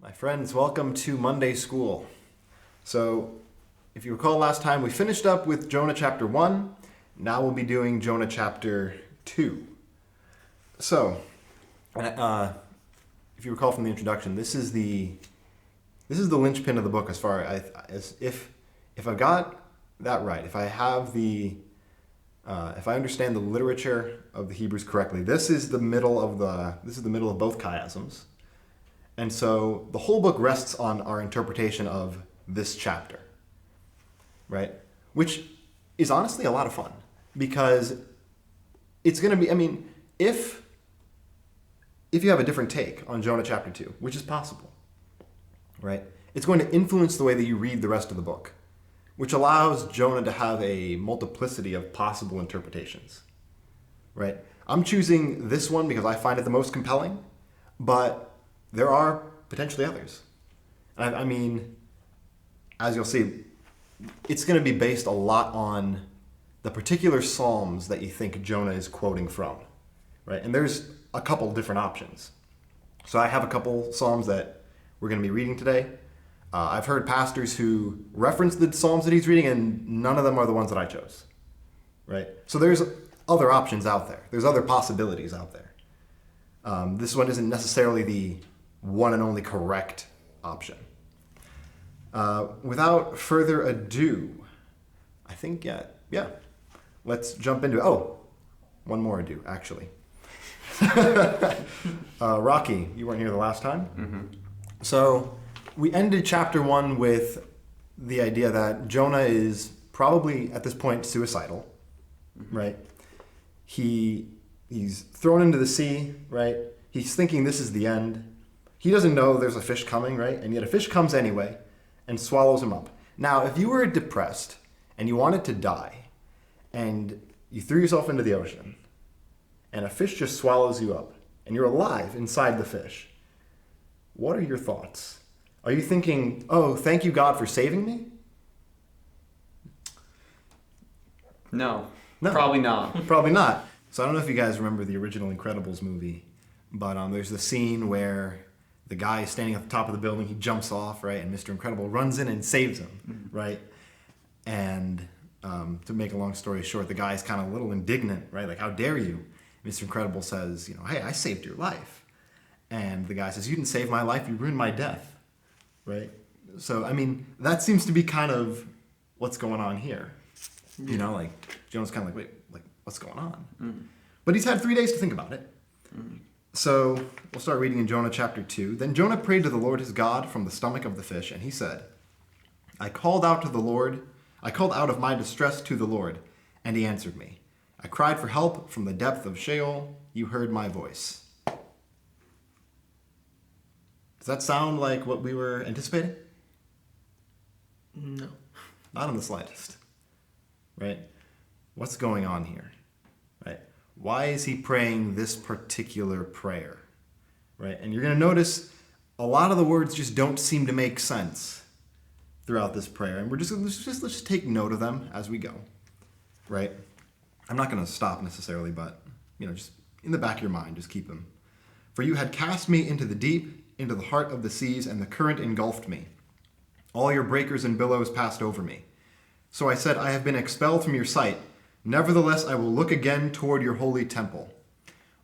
My friends, welcome to Monday School. So, if you recall last time, we finished up with Jonah chapter 1. Now we'll be doing Jonah chapter 2. So, if you recall from the introduction, this is the linchpin of the book as far as if I got that right, if I have if I understand the literature of the Hebrews correctly, this is the middle of both chiasms. And so the whole book rests on our interpretation of this chapter, right? Which is honestly a lot of fun because it's going to be, if you have a different take on Jonah chapter 2, which is possible, right? It's going to influence the way that you read the rest of the book, which allows Jonah to have a multiplicity of possible interpretations, right? I'm choosing this one because I find it the most compelling, but there are potentially others. As you'll see, it's going to be based a lot on the particular psalms that you think Jonah is quoting from, right? And there's a couple different options. So I have a couple psalms that we're going to be reading today. I've heard pastors who reference the psalms that he's reading, and none of them are the ones that I chose, right? So there's other options out there. There's other possibilities out there. This one isn't necessarily the one and only correct option. Without further ado, I think, yeah, let's jump into it. Oh, one more ado, actually. Rocky, you weren't here the last time. Mm-hmm. So we ended chapter 1 with the idea that Jonah is probably, at this point, suicidal, right? He's thrown into the sea, right? He's thinking this is the end. He doesn't know there's a fish coming, right? And yet a fish comes anyway and swallows him up. Now, if you were depressed and you wanted to die and you threw yourself into the ocean and a fish just swallows you up and you're alive inside the fish, what are your thoughts? Are you thinking, oh, thank you, God, for saving me? No, No. Probably not. Probably not. So I don't know if you guys remember the original Incredibles movie, but there's the scene where the guy is standing at the top of the building, he jumps off, right, and Mr. Incredible runs in and saves him, right? And to make a long story short, the guy's kind of a little indignant, right? Like, how dare you? Mr. Incredible says, hey, I saved your life. And the guy says, you didn't save my life, you ruined my death, right? So, that seems to be kind of what's going on here. Like, Jonah's kind of like, wait, what's going on? Mm. But he's had 3 days to think about it. Mm. So we'll start reading in Jonah chapter 2. Then Jonah prayed to the Lord his God from the stomach of the fish, and he said, I called out of my distress to the Lord, and he answered me. I cried for help from the depth of Sheol. You heard my voice. Does that sound like what we were anticipating? No. Not in the slightest. Right? What's going on here? Right? Why is he praying this particular prayer? Right? And you're going to notice a lot of the words just don't seem to make sense throughout this prayer. And let's just take note of them as we go. Right? I'm not going to stop necessarily, but just in the back of your mind, just keep them. For you had cast me into the deep, into the heart of the seas, and the current engulfed me. All your breakers and billows passed over me. So I said, I have been expelled from your sight. Nevertheless, I will look again toward your holy temple.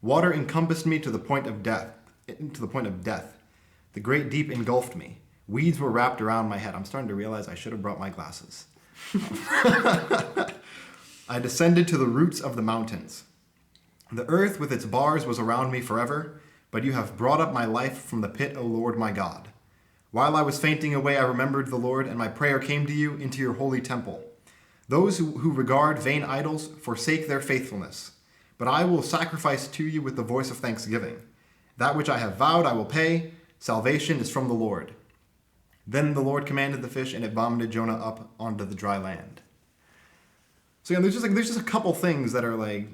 Water encompassed me to the point of death. The great deep engulfed me. Weeds were wrapped around my head. I'm starting to realize I should have brought my glasses. I descended to the roots of the mountains. The earth with its bars was around me forever, but you have brought up my life from the pit, O Lord my God. While I was fainting away, I remembered the Lord, and my prayer came to you into your holy temple. Those who regard vain idols forsake their faithfulness. But I will sacrifice to you with the voice of thanksgiving. That which I have vowed I will pay. Salvation is from the Lord. Then the Lord commanded the fish, and it vomited Jonah up onto the dry land. So there's just a couple things that are like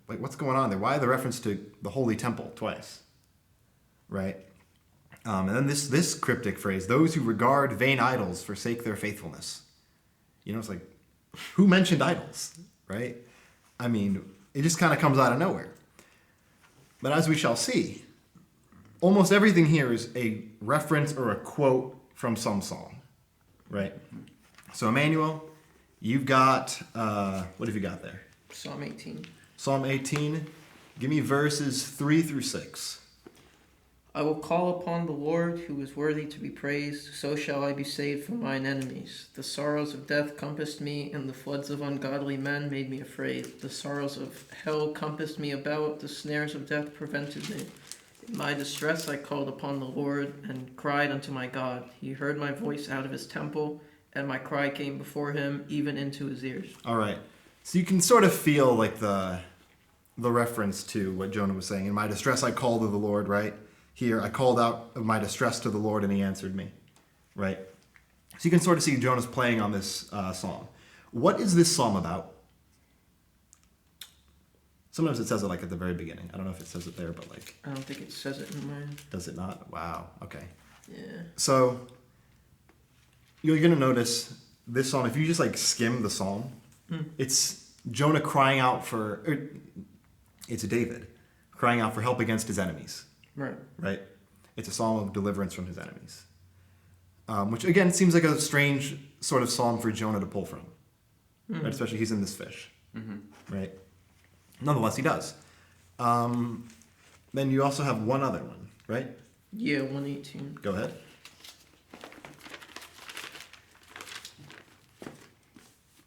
what's going on there? Why the reference to the holy temple twice? Right? And then this cryptic phrase, those who regard vain idols forsake their faithfulness. It's like, who mentioned idols, right? It just kind of comes out of nowhere. But as we shall see, almost everything here is a reference or a quote from some song, right? So Emmanuel, you've got, what have you got there? Psalm 18. Psalm 18. Give me verses 3 through 6. I will call upon the Lord, who is worthy to be praised. So shall I be saved from mine enemies. The sorrows of death compassed me, and the floods of ungodly men made me afraid. The sorrows of hell compassed me about. The snares of death prevented me. In my distress I called upon the Lord, and cried unto my God. He heard my voice out of his temple, and my cry came before him, even into his ears. All right. So you can sort of feel like the reference to what Jonah was saying. In my distress I called to the Lord, right? Here, I called out of my distress to the Lord, and he answered me, right? So you can sort of see Jonah's playing on this psalm. What is this psalm about? Sometimes it says it like at the very beginning. I don't know if it says it there, but like... I don't think it says it in mine. Does it not? Wow, okay. Yeah. So you're going to notice this psalm, if you just like skim the psalm, it's Jonah crying out for... it's David crying out for help against his enemies. Right? It's a psalm of deliverance from his enemies. Which, again, seems like a strange sort of psalm for Jonah to pull from. Right? Especially he's in this fish. Right? Nonetheless, he does. Then you also have one other one, right? Yeah, 118. Go ahead.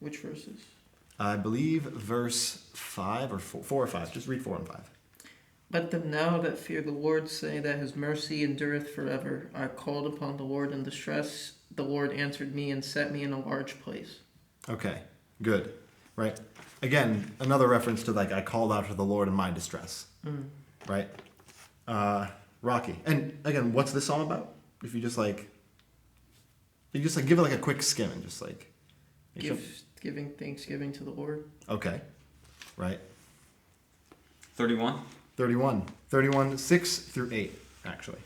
Which verses? I believe verse 5 or 4 or 5. Just read 4 and 5. Let them now that fear the Lord say that his mercy endureth forever. I called upon the Lord in distress. The Lord answered me and set me in a large place. Okay, good. Right? Again, another reference to like, I called out to the Lord in my distress. Right? Rocky. And again, what's this song about? If you just like give it like a quick skim and just like... Giving thanksgiving to the Lord. Okay. Right? 31. 31, 6 through 8, actually.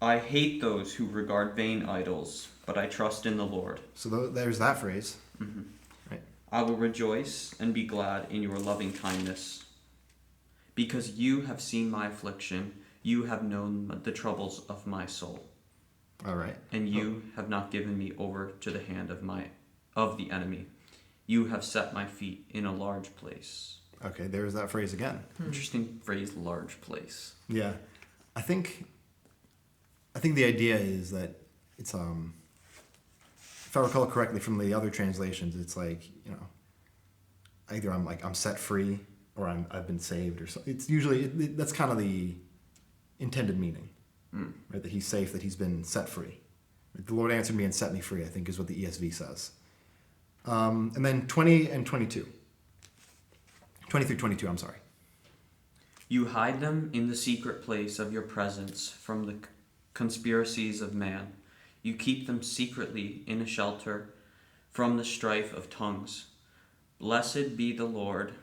I hate those who regard vain idols, but I trust in the Lord. So there's that phrase. Right. I will rejoice and be glad in your loving kindness. Because you have seen my affliction, you have known the troubles of my soul. All right. And you have not given me over to the hand of the enemy. You have set my feet in a large place. Okay, there's that phrase again. Interesting phrase, large place. Yeah. I think the idea is that it's if I recall correctly from the other translations, it's like, either I'm set free or I've been saved or so. It's usually that's kind of the intended meaning. Right? That he's safe, that he's been set free. The Lord answered me and set me free, I think is what the ESV says. And then 20 and 22. 20 through 22, I'm sorry. You hide them in the secret place of your presence from the conspiracies of man. You keep them secretly in a shelter from the strife of tongues. Blessed be the Lord,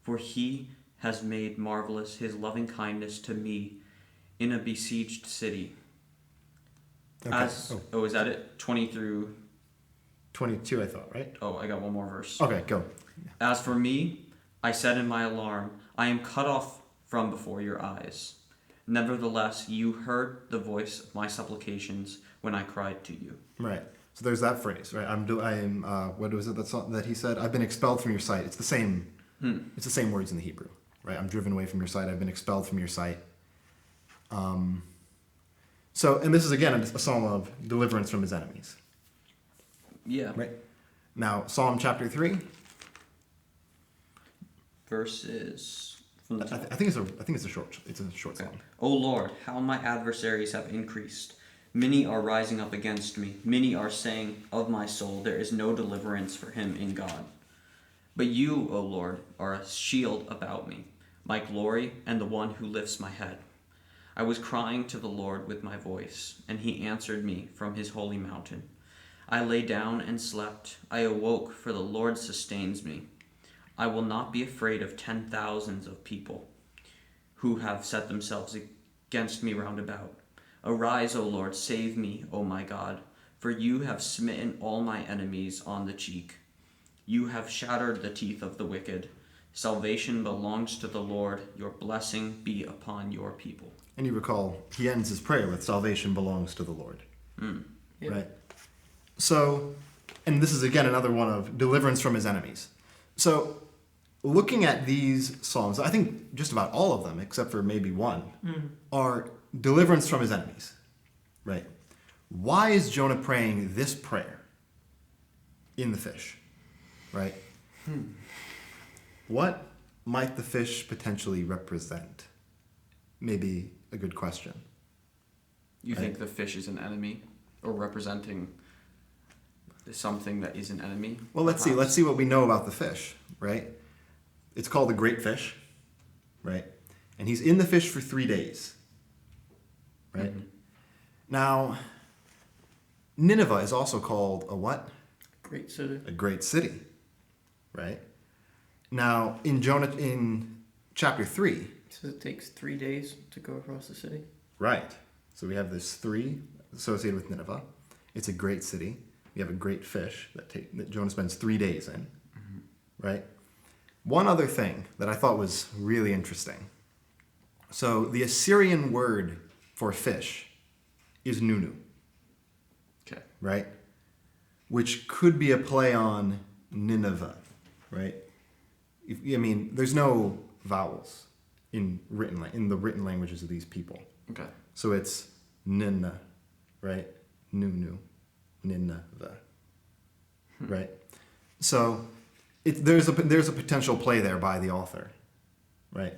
for he has made marvelous his loving kindness to me in a besieged city. Okay. Is that it? 20 through... 22, I thought, right? Oh, I got one more verse. Okay, go. As for me, I said in my alarm, I am cut off from before your eyes. Nevertheless, you heard the voice of my supplications when I cried to you. Right. So there's that phrase, right? What was it that he said? I've been expelled from your sight. It's the same. It's the same words in the Hebrew, right? I'm driven away from your sight. I've been expelled from your sight. And this is again a psalm of deliverance from his enemies. Yeah. Right. Now, Psalm chapter 3. Verses from the top. I think it's a short psalm. O Lord, how my adversaries have increased. Many are rising up against me. Many are saying of my soul, there is no deliverance for him in God. But you, O Lord, are a shield about me, my glory and the one who lifts my head. I was crying to the Lord with my voice, and he answered me from his holy mountain. I lay down and slept. I awoke, for the Lord sustains me. I will not be afraid of 10,000s of people who have set themselves against me round about. Arise, O Lord, save me, O my God, for you have smitten all my enemies on the cheek. You have shattered the teeth of the wicked. Salvation belongs to the Lord. Your blessing be upon your people. And you recall, he ends his prayer with salvation belongs to the Lord. Yep. Right? So, and this is again another one of deliverance from his enemies. So, looking at these psalms, I think just about all of them, except for maybe one, are deliverance from his enemies. Right? Why is Jonah praying this prayer in the fish? Right? What might the fish potentially represent? Maybe a good question. You Right. think the fish is an enemy, or representing something that is an enemy? Well, let's see. perhaps? Let's see what we know about the fish, right? It's called a great fish, right? And he's in the fish for 3 days, right? Now, Nineveh is also called a what? Great city. A great city, right? Now, in chapter 3, So it takes 3 days to go across the city. right? So we have this 3 associated with Nineveh. It's a great city. We have a great fish that Jonah spends 3 days in, right? One other thing that I thought was really interesting. So the Assyrian word for fish is nunu, Okay. right? Which could be a play on Nineveh, right? There's no vowels in the written languages of these people. Okay. So it's Ninna, right? Nunu, Nineveh, right? So there's a potential play there by the author, right?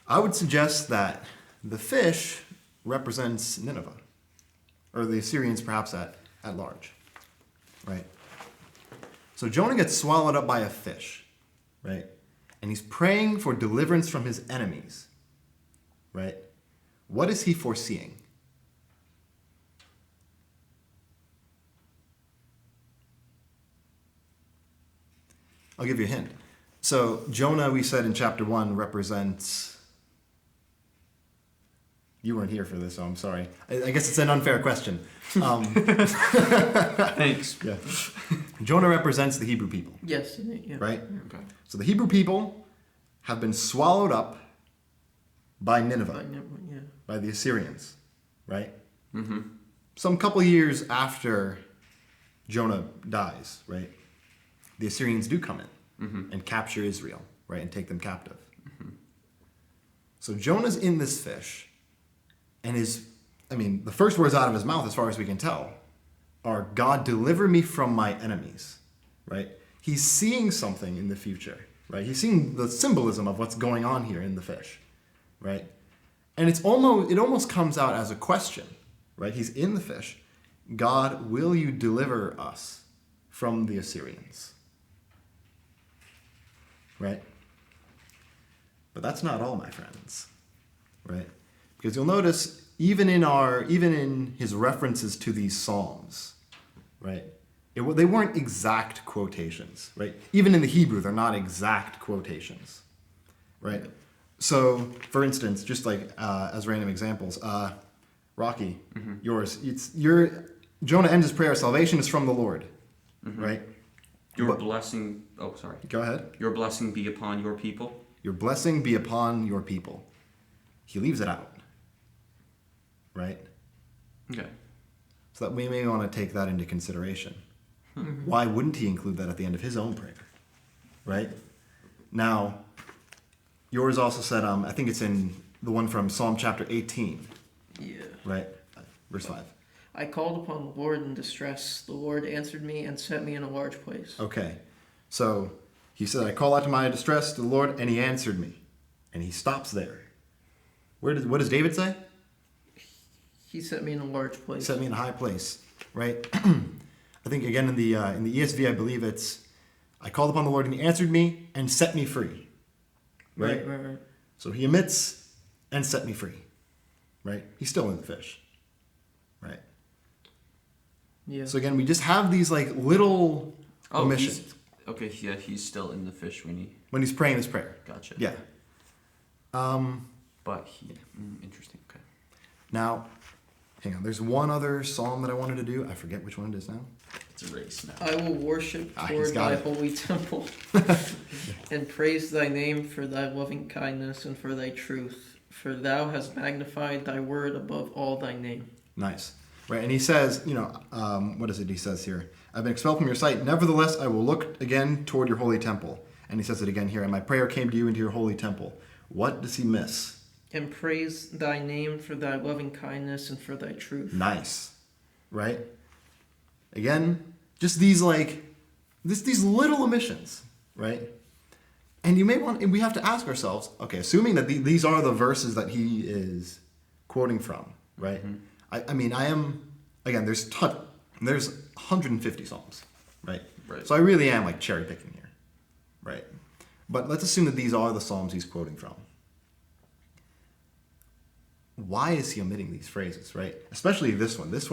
I would suggest that the fish represents Nineveh, or the Assyrians perhaps at large, right? So Jonah gets swallowed up by a fish, right? And he's praying for deliverance from his enemies, right? What is he foreseeing? I'll give you a hint. So Jonah, we said in chapter 1, represents... You weren't here for this, so I'm sorry. I guess it's an unfair question. Thanks. Yeah. Jonah represents the Hebrew people, Yes. Yeah. right? Okay. So the Hebrew people have been swallowed up by Nineveh, But never, yeah. by the Assyrians, right? Mm-hmm. Some couple years after Jonah dies, right? The Assyrians do come in and capture Israel, right? And take them captive. So Jonah's in this fish, and the first words out of his mouth, as far as we can tell, are, God, deliver me from my enemies, right? He's seeing something in the future, right? He's seeing the symbolism of what's going on here in the fish, right? And it almost comes out as a question, right? He's in the fish. God, will you deliver us from the Assyrians? Right? But that's not all, my friends, right? Because you'll notice, even in his references to these psalms, right? They weren't exact quotations, right? Even in the Hebrew, they're not exact quotations, right? So, for instance, just like as random examples, Rocky, yours, Jonah ends his prayer, salvation is from the Lord, right? Your blessing. Oh, sorry. Go ahead. Your blessing be upon your people. Your blessing be upon your people. He leaves it out, right? Okay. So that we may want to take that into consideration. Why wouldn't he include that at the end of his own prayer, right? Now, yours also said, I think it's in the one from Psalm chapter 18, Yeah. right? Verse 5. I called upon the Lord in distress. The Lord answered me and set me in a large place. Okay. So he said, I call out to my distress to the Lord, and he answered me. And he stops there. What does David say? He set me in a large He place. set me in a high place, right? I think again in the ESV, I believe it's, I called upon the Lord and he answered me and set me free, right? Right. So he emits and set me free, right? He's still in the fish, right? Yeah. So again, we just have these like little omissions Okay, yeah, he's still in the fish when he's praying his prayer. Gotcha. Yeah. But interesting. Okay. Now, hang on. There's one other psalm that I wanted to do. I forget which one it is now. It's a race now. I will worship He's toward got thy it. holy temple and praise thy name for thy loving kindness and for thy truth. For thou hast magnified thy word above all thy name. Nice. Right, and he says, what is it he says here? I've been expelled from your sight. Nevertheless, I will look again toward your holy temple. And he says it again here. And my prayer came to you into your holy temple. What does he miss? And praise thy name for thy loving kindness and for thy truth. Nice. Right? Again, just these these little omissions, right? And we have to ask ourselves, okay, assuming that these are the verses that he is quoting from, right? Mm-hmm. There's 150 Psalms, right? Right. So I really am like cherry picking here, right? But let's assume that these are the Psalms he's quoting from. Why is he omitting these phrases, right? Especially this one. This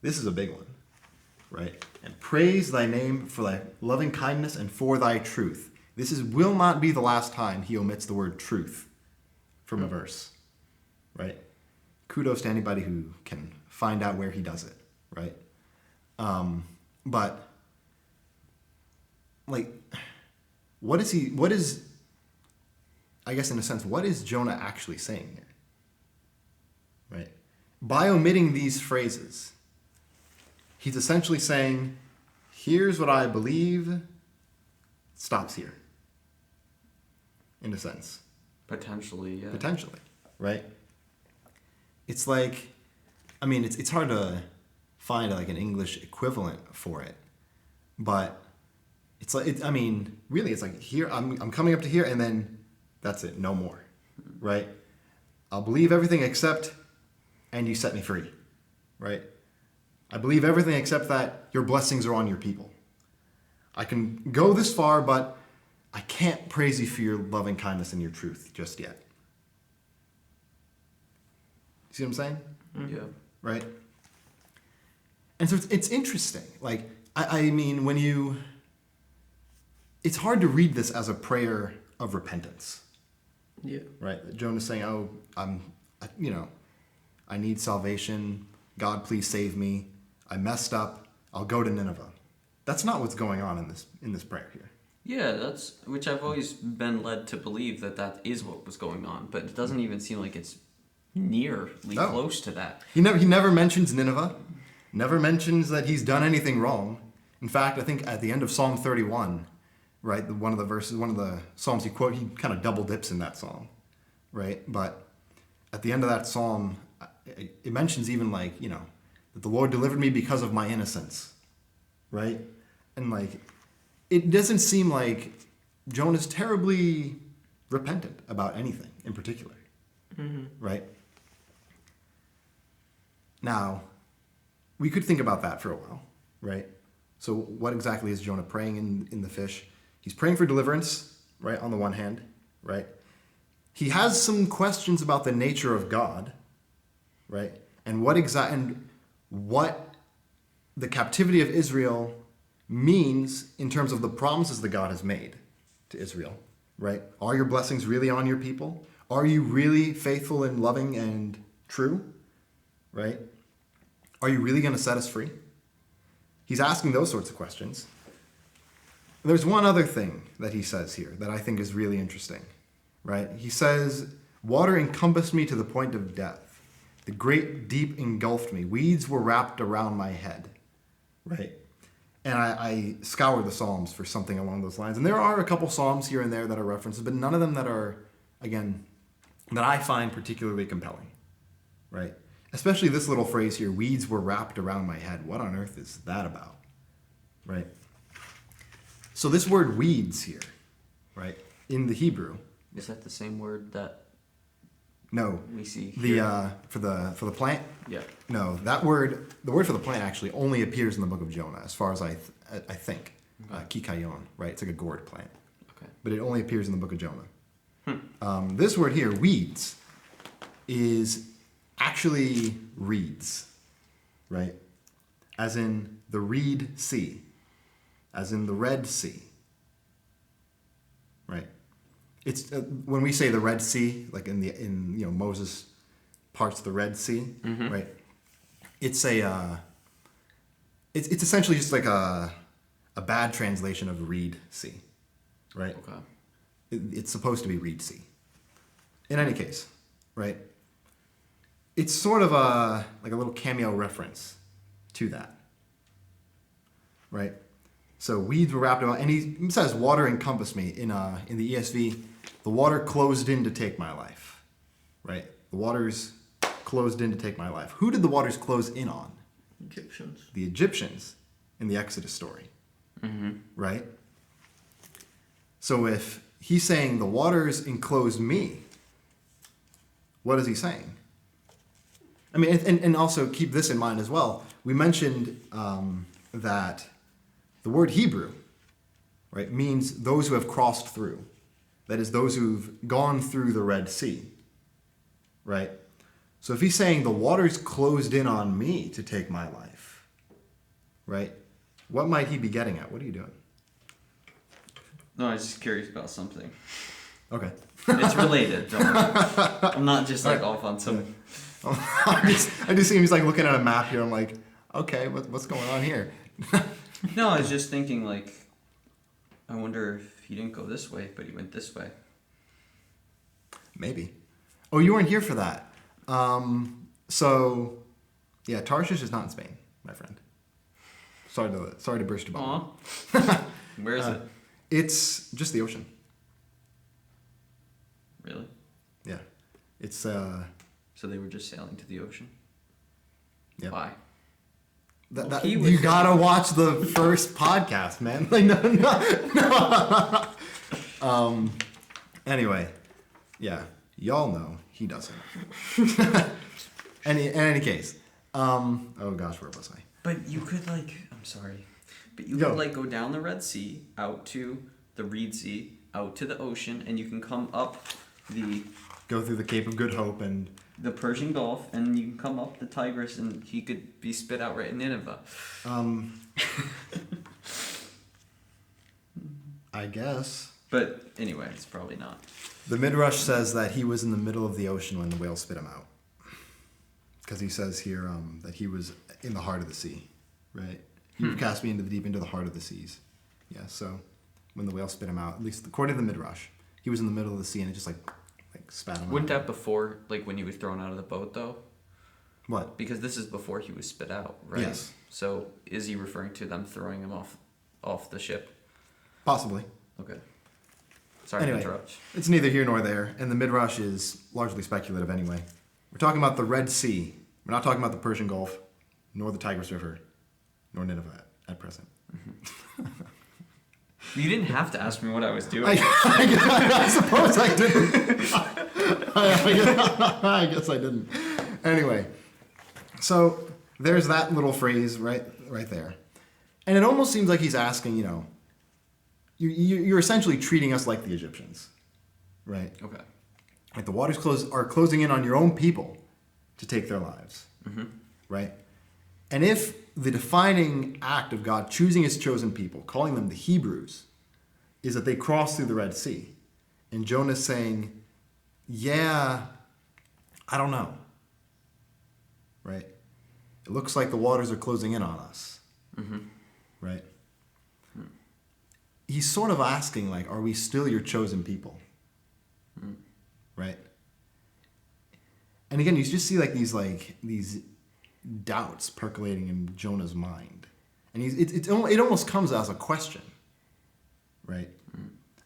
is a big one, right? And praise thy name for thy loving kindness and for thy truth. Will not be the last time he omits the word truth from a verse, right? Kudos to anybody who can find out where he does it, right? But what is I guess in a sense, what is Jonah actually saying here? Right? By omitting these phrases, he's essentially saying, here's what I believe, stops here. In a sense. Potentially, yeah. Potentially, right? It's like, it's hard to find an English equivalent for it, but it's like, really, it's like here, I'm coming up to here, and then that's it, no more, right? I'll believe everything except, and you set me free, right? I believe everything except that your blessings are on your people. I can go this far, but I can't praise you for your loving kindness and your truth just yet. See what I'm saying? Mm-hmm. Yeah. Right? And so it's interesting. It's hard to read this as a prayer of repentance. Yeah. Right? Jonah's saying, I need salvation. God, please save me. I messed up. I'll go to Nineveh. That's not what's going on in this prayer here. Yeah, which I've always been led to believe that is what was going on, but it doesn't even seem like it's nearly close to that. He never mentions Nineveh. Never mentions that he's done anything wrong. In fact, I think at the end of Psalm 31, right, one of the psalms he kind of double dips in that psalm, right? But at the end of that psalm, it mentions even that the Lord delivered me because of my innocence, right? And it doesn't seem like Jonah's terribly repentant about anything in particular, right? Now, we could think about that for a while, right? So what exactly is Jonah praying in the fish? He's praying for deliverance, right, on the one hand, right? He has some questions about the nature of God, right? And what the captivity of Israel means in terms of the promises that God has made to Israel, right? Are your blessings really on your people? Are you really faithful and loving and true, right? Are you really going to set us free? He's asking those sorts of questions. There's one other thing that he says here that I think is really interesting, right? He says, water encompassed me to the point of death. The great deep engulfed me. Weeds were wrapped around my head, right? And I scoured the Psalms for something along those lines. And there are a couple Psalms here and there that are references, but none of them that are, again, that I find particularly compelling, right? Especially this little phrase here, weeds were wrapped around my head. What on earth is that about, right? So this word weeds here, right, in the Hebrew. Is that the same word that No. we see here? For the plant? Yeah. No, the word for the plant actually only appears in the book of Jonah, as far as I think. Kikayon, right? It's like a gourd plant. Okay. But it only appears in the book of Jonah. This word here, weeds, is actually reeds, right? As in the Reed Sea, as in the Red Sea, right? It's when we say the Red Sea, like in Moses parts the Red Sea, right? It's it's essentially just like a bad translation of reed sea, right? Okay. It's supposed to be reed sea. In any case, right? It's sort of like a little cameo reference to that, right? So weeds were wrapped about, and he says, "Water encompassed me." In the ESV, the water closed in to take my life, right? The waters closed in to take my life. Who did the waters close in on? Egyptians. The Egyptians in the Exodus story, right? So if he's saying the waters enclosed me, what is he saying? I mean, and also keep this in mind as well. We mentioned that the word Hebrew, right, means those who have crossed through. That is, those who've gone through the Red Sea, right? So if he's saying the waters closed in on me to take my life, right, what might he be getting at? What are you doing? No, I was just curious about something. Okay. It's related. Don't worry. I'm not just like off on some. I just see him, he's like looking at a map here. I'm like, okay, what's going on here? No, I was just thinking like, I wonder if he didn't go this way, but he went this way. Maybe. Oh, you weren't here for that. So, yeah, Tarshish is not in Spain, my friend. Sorry to burst your bubble. Aw. Where is it? It's just the ocean. Really? Yeah. It's So they were just sailing to the ocean? yeah. Why? Well, he was- You gotta watch the first podcast, man. Like no. Anyway, yeah, y'all know he doesn't. In any case, oh gosh, where was I? But you could like, I'm sorry, but you Go. could like go down the Red Sea, out to the Reed Sea, out to the ocean, and you can come up the Go through the Cape of Good Hope and Persian Gulf, and you can come up the Tigris, and he could be spit out right in Nineveh. I guess But anyway, it's probably not. the Midrash says that he was in the middle of the ocean when the whale spit him out. Because he says here that he was in the heart of the sea, right? You've cast me into the deep, into the heart of the seas. Yeah, so when the whale spit him out, at least according to the Midrash, he was in the middle of the sea and it just like spat him Wouldn't out. that before, like when he was thrown out of the boat, though? What? Because this is before he was spit out, right? Yes. So is he referring to them throwing him off the ship? Possibly. Okay. Sorry Anyway, to interrupt. it's neither here nor there, and the Midrash is largely speculative anyway. We're talking about the Red Sea. We're not talking about the Persian Gulf, nor the Tigris River, nor Nineveh at present. You didn't have to ask me what I was doing. I suppose I didn't. I guess I didn't. Anyway, so there's that little phrase right there. And it almost seems like he's asking, you're essentially treating us like the Egyptians, right? Okay. Like the waters are closing in on your own people to take their lives, right? And if the defining act of God choosing his chosen people, calling them the Hebrews, is that they cross through the Red Sea, and Jonah's saying, yeah, I don't know, right? It looks like the waters are closing in on us, right? He's sort of asking, like, are we still your chosen people, right? And again, you just see these doubts percolating in Jonah's mind, and it almost comes as a question, right?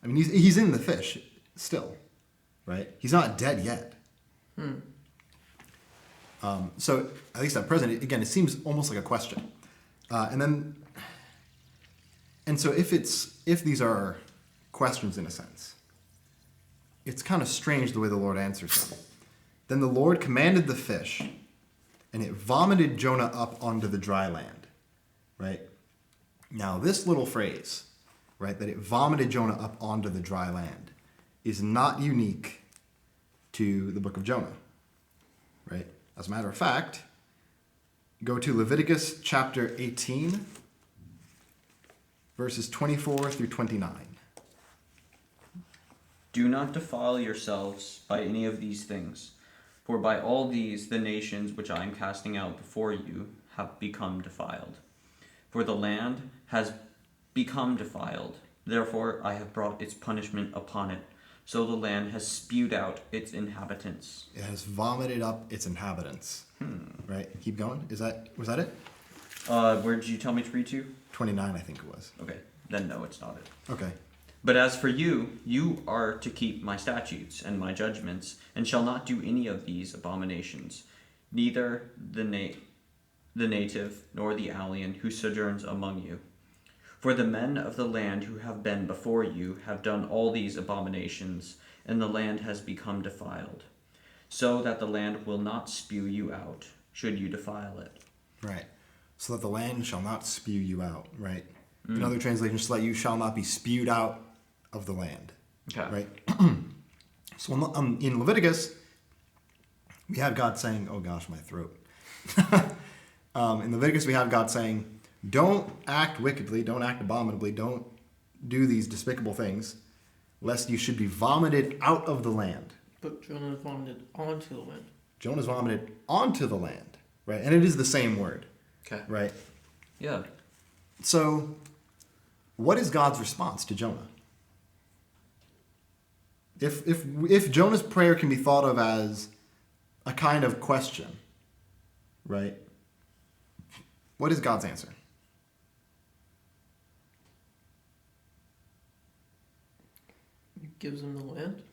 I mean, he's in the fish still, right? He's not dead yet. So at least at present, again, it seems almost like a question, and so if these are questions in a sense, it's kind of strange the way the Lord answers them. Then the Lord commanded the fish, and it vomited Jonah up onto the dry land, right? Now, this little phrase, right, that it vomited Jonah up onto the dry land, is not unique to the book of Jonah, right? As a matter of fact, go to Leviticus chapter 18, verses 24 through 29. Do not defile yourselves by any of these things, for by all these the nations which I am casting out before you have become defiled. for the land has become defiled. Therefore I have brought its punishment upon it. So the land has spewed out its inhabitants. It has vomited up its inhabitants. Right? Keep going. Was that it? Where did you tell me to read to? 29, I think it was. Okay, then no, it's not it. Okay. But as for you, you are to keep my statutes and my judgments, and shall not do any of these abominations, neither the native nor the alien who sojourns among you. For the men of the land who have been before you have done all these abominations, and the land has become defiled, so that the land will not spew you out, should you defile it. Right. So that the land shall not spew you out, right? In other translations, so that you shall not be spewed out of the land. Okay. Right? So in Leviticus, we have God saying, oh gosh, my throat. In Leviticus, we have God saying, don't act wickedly, don't act abominably, don't do these despicable things, lest you should be vomited out of the land. But Jonah vomited onto the land. Jonah's vomited onto the land, right? And it is the same word, Okay. right? Yeah. So, what is God's response to Jonah? If Jonah's prayer can be thought of as a kind of question, right? What is God's answer? He gives him the land.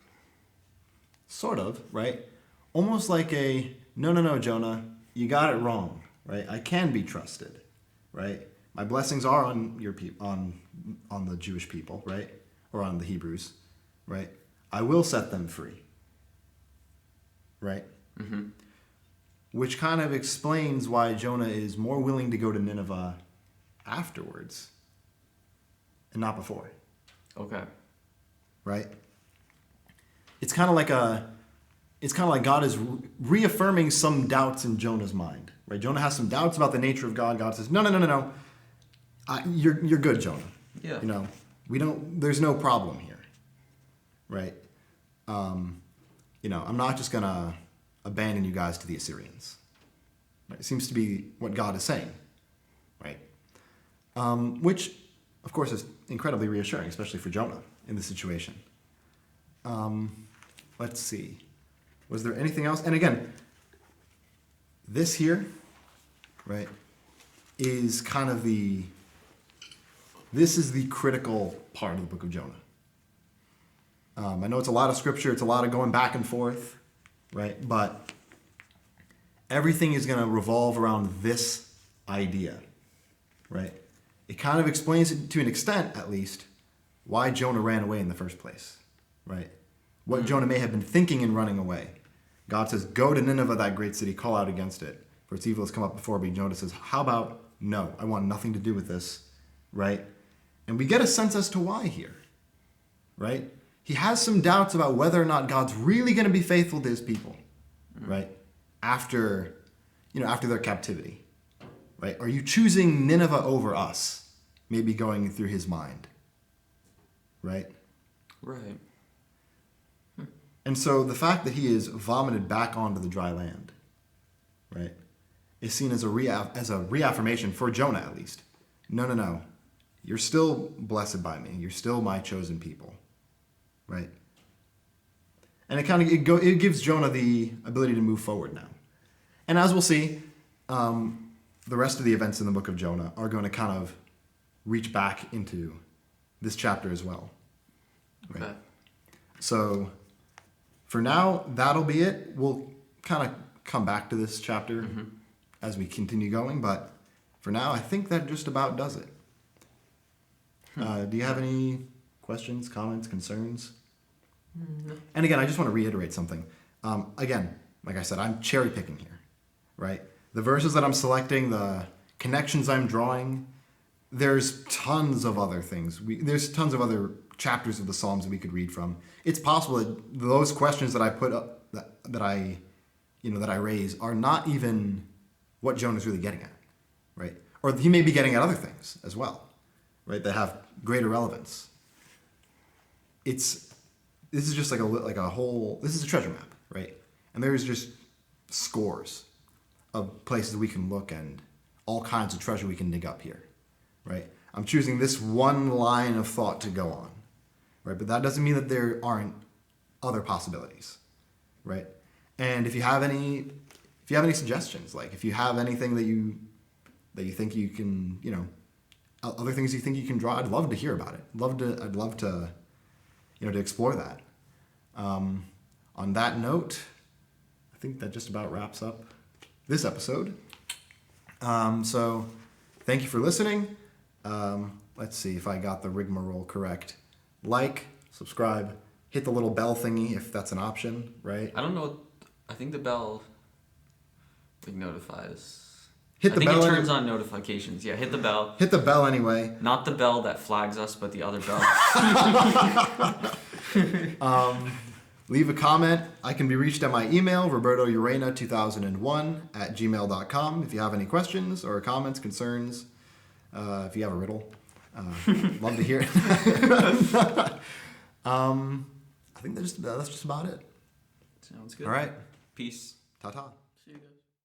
Sort of, right? Almost like a, no, Jonah, you got it wrong, right? I can be trusted, right? My blessings are on your on the Jewish people, right? Or on the Hebrews, right? I will set them free, right? Mm-hmm. Which kind of explains why Jonah is more willing to go to Nineveh afterwards and not before, Okay. right? It's kind of like God is reaffirming some doubts in Jonah's mind, right? Jonah has some doubts about the nature of God. God says, no. You're good, Jonah. Yeah. There's no problem here, right? I'm not just gonna abandon you guys to the Assyrians. Right? It seems to be what God is saying, right? Which, of course, is incredibly reassuring, especially for Jonah in this situation. Let's see. Was there anything else? And again, this here, right, is kind of this is the critical part of the book of Jonah. I know it's a lot of scripture, it's a lot of going back and forth, right? But everything is going to revolve around this idea, right? It kind of explains it to an extent, at least, why Jonah ran away in the first place, right? What Jonah may have been thinking in running away. God says, go to Nineveh, that great city, call out against it, for its evil has come up before me. Jonah says, how about no? I want nothing to do with this, right? And we get a sense as to why here, right? He has some doubts about whether or not God's really going to be faithful to his people, right? After their captivity, right? Are you choosing Nineveh over us? Maybe going through his mind, right? Right. And so the fact that he is vomited back onto the dry land, right, is seen as a reaffirmation for Jonah, at least. No. You're still blessed by me. You're still my chosen people, right? And it gives Jonah the ability to move forward now. And as we'll see, the rest of the events in the book of Jonah are going to kind of reach back into this chapter as well. Right? Okay. So for now, that'll be it. We'll kind of come back to this chapter as we continue going, but for now, I think that just about does it. Do you have any questions, comments, concerns? No. And again, I just want to reiterate something. Again, like I said, I'm cherry picking here, right? The verses that I'm selecting, the connections I'm drawing, there's tons of other things. There's tons of other chapters of the Psalms that we could read from. It's possible that those questions that I put up, that I raise, are not even what Jonah's really getting at, right? Or he may be getting at other things as well, right? That have greater relevance. This is just like a whole. This is a treasure map, right? And there's just scores of places we can look and all kinds of treasure we can dig up here, right? I'm choosing this one line of thought to go on, right? But that doesn't mean that there aren't other possibilities, right? And if you have any suggestions, like if you have anything that you think you can, other things you think you can draw, I'd love to hear about it. I'd love to, to explore that. On that note, I think that just about wraps up this episode. So thank you for listening. Let's see if I got the rigmarole correct. Like, subscribe, hit the little bell thingy if that's an option, right? I don't know. I think the bell notifies. Hit the I think bell. it turns on notifications. Yeah, hit the bell. Hit the bell anyway. Not the bell that flags us, but the other bell. Leave a comment. I can be reached at my email, robertourena2001@gmail.com. If you have any questions or comments, concerns, if you have a riddle, love to hear it. I think that's just about it. Sounds good. All right. Peace. Ta-ta. See you guys.